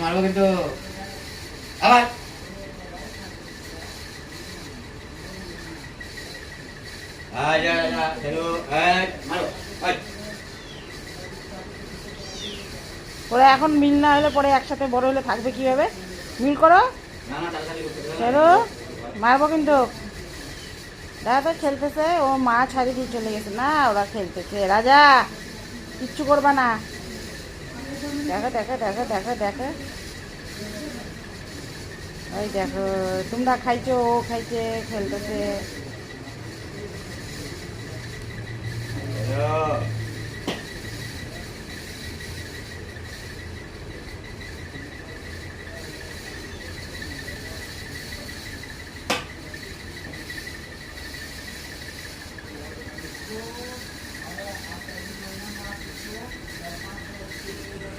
মারবো কিন্তু আবার আজা আজা চলো মারো ওরা এখন মিল না হলে পরে একসাথে বড় হলে থাকবে কিভাবে? মিল করো। না না তাড়াতাড়ি করতে হবে। চলো মারবো কিন্তু। দেখা তো খেলতেছে, ও মা ছাড়িয়ে দিয়ে চলে গেছে। না ওরা খেলতেছে, রাজা কিচ্ছু করবা না। দেখো দেখো দেখো দেখো দেখো, ওই দেখো তোমরা খাইছো, ও খাইছে, খেলতেছে। চলো